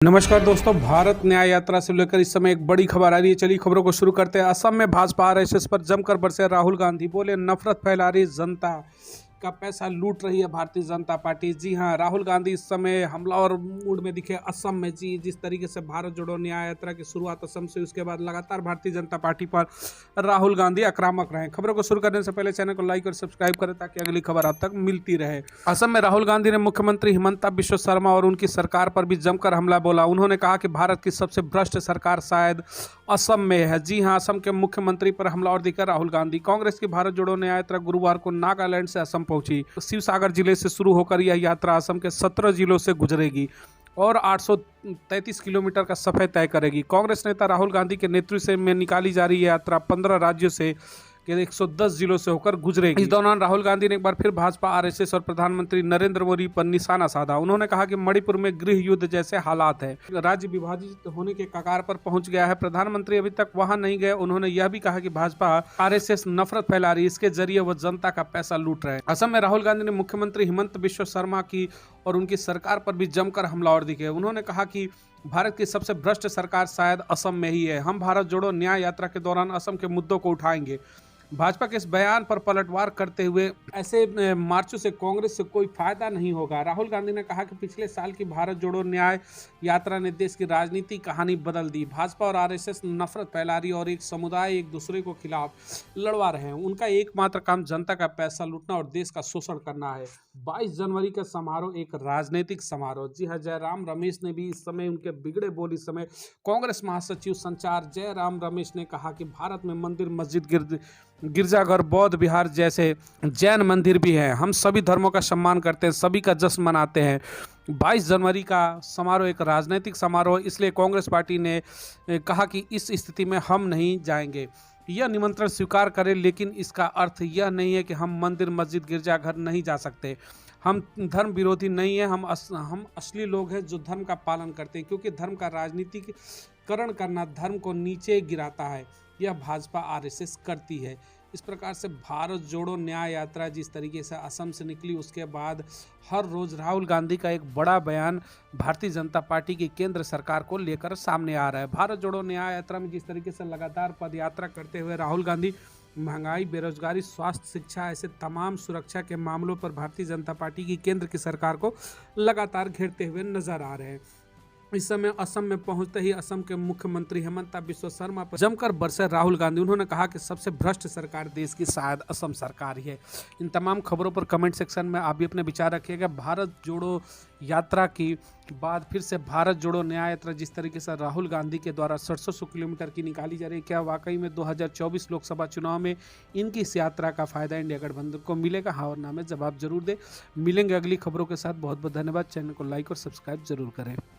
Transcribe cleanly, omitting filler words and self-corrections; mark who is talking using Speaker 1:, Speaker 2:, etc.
Speaker 1: नमस्कार दोस्तों, भारत न्याय यात्रा से लेकर इस समय एक बड़ी खबर आ रही है। चलिए खबरों को शुरू करते हैं। असम में भाजपा आरएसएस पर जमकर बरसे राहुल गांधी, बोले नफरत फैला रही जनता का पैसा लूट रही है भारतीय जनता पार्टी। जी हां, राहुल गांधी इस समय हमलावर मूड में दिखे असम में। जी, जिस तरीके से भारत जोड़ो न्याय यात्रा की शुरुआत असम से, उसके बाद लगातार भारतीय जनता पार्टी पर राहुल गांधी आक्रामक रहे। खबरों को शुरू करने से पहले चैनल को लाइक और सब्सक्राइब करें ताकि अगली खबर आप तक मिलती रहे। असम में राहुल गांधी ने मुख्यमंत्री हिमंता बिश्व शर्मा और उनकी सरकार पर भी जमकर हमला बोला। उन्होंने कहा कि भारत की सबसे भ्रष्ट सरकार शायद असम में है। जी हां, असम के मुख्यमंत्री पर हमलावर दिखा राहुल गांधी। कांग्रेस की भारत जोड़ो न्याय यात्रा गुरुवार को नागालैंड से असम पहुंची। शिवसागर जिले से शुरू होकर यह यात्रा असम के 17 जिलों से गुजरेगी और 833 किलोमीटर का सफर तय करेगी। कांग्रेस नेता राहुल गांधी के नेतृत्व में निकाली जा रही यह यात्रा 15 राज्यों से 110 जिलों से होकर गुजरेगी। इस दौरान राहुल गांधी ने एक बार फिर भाजपा, आरएसएस और प्रधानमंत्री नरेंद्र मोदी पर निशाना साधा। उन्होंने कहा कि मणिपुर में गृह युद्ध जैसे हालात है, राज्य विभाजित होने के कगार पर पहुंच गया है। प्रधानमंत्री अभी तक वहां नहीं गए। उन्होंने यह भी कहा कि भाजपा आरएसएस नफरत फैला रही है, इसके जरिए वह जनता का पैसा लूट रहे हैं। असम में राहुल गांधी ने मुख्यमंत्री हिमंत बिश्व शर्मा की और उनकी सरकार पर भी जमकर हमलावर दिखे। उन्होंने कहा कि भारत की सबसे भ्रष्ट सरकार शायद असम में ही है। हम भारत जोड़ो न्याय यात्रा के दौरान असम के मुद्दों को उठाएंगे। भाजपा के इस बयान पर पलटवार करते हुए ऐसे मार्चों से कांग्रेस से कोई फायदा नहीं होगा। राहुल गांधी ने कहा कि पिछले साल की भारत जोड़ो न्याय यात्रा ने देश की राजनीति कहानी बदल दी। भाजपा और आरएसएस नफरत फैला रही और एक समुदाय एक दूसरे को खिलाफ लड़वा रहे हैं। उनका एकमात्र काम जनता का पैसा लूटना और देश का शोषण करना है। 22 जनवरी का समारोह एक राजनीतिक समारोह। जी हाँ, जयराम रमेश ने भी इस समय उनके बिगड़े बोल इस समय कांग्रेस महासचिव संचार जयराम रमेश ने कहा कि भारत में मंदिर, मस्जिद, गिरजाघर, बौद्ध विहार जैसे जैन मंदिर भी हैं। हम सभी धर्मों का सम्मान करते हैं, सभी का जश्न मनाते हैं। 22 जनवरी का समारोह एक राजनीतिक समारोह, इसलिए कांग्रेस पार्टी ने कहा कि इस स्थिति में हम नहीं जाएंगे। यह निमंत्रण स्वीकार करें, लेकिन इसका अर्थ यह नहीं है कि हम मंदिर, मस्जिद, गिरजाघर नहीं जा सकते। हम धर्म विरोधी नहीं है। हम असली लोग हैं जो धर्म का पालन करते हैं, क्योंकि धर्म का राजनीतिकरण करना धर्म को नीचे गिराता है। यह भाजपा आरएसएस करती है। इस प्रकार से भारत जोड़ो न्याय यात्रा जिस तरीके से असम से निकली, उसके बाद हर रोज राहुल गांधी का एक बड़ा बयान भारतीय जनता पार्टी की केंद्र सरकार को लेकर सामने आ रहा है। भारत जोड़ो न्याय यात्रा में जिस तरीके से लगातार पदयात्रा करते हुए राहुल गांधी महंगाई, बेरोजगारी, स्वास्थ्य, शिक्षा, ऐसे तमाम सुरक्षा के मामलों पर भारतीय जनता पार्टी की केंद्र की सरकार को लगातार घेरते हुए नजर आ रहे हैं। इस समय असम में पहुंचते ही असम के मुख्यमंत्री हिमंता बिश्व शर्मा पर जमकर बरसे राहुल गांधी। उन्होंने कहा कि सबसे भ्रष्ट सरकार देश की शायद असम सरकार ही है। इन तमाम खबरों पर कमेंट सेक्शन में आप भी अपने विचार रखिएगा। भारत जोड़ो यात्रा की बाद फिर से भारत जोड़ो न्याय यात्रा जिस तरीके से राहुल गांधी के द्वारा 700 किलोमीटर की निकाली जा रही है, क्या वाकई में 2024 लोकसभा चुनाव में इनकी इस यात्रा का फायदा इंडिया गठबंधन को मिलेगा? हाँ और ना में जवाब जरूर दे। मिलेंगे अगली खबरों के साथ। बहुत बहुत धन्यवाद। चैनल को लाइक और सब्सक्राइब जरूर करें।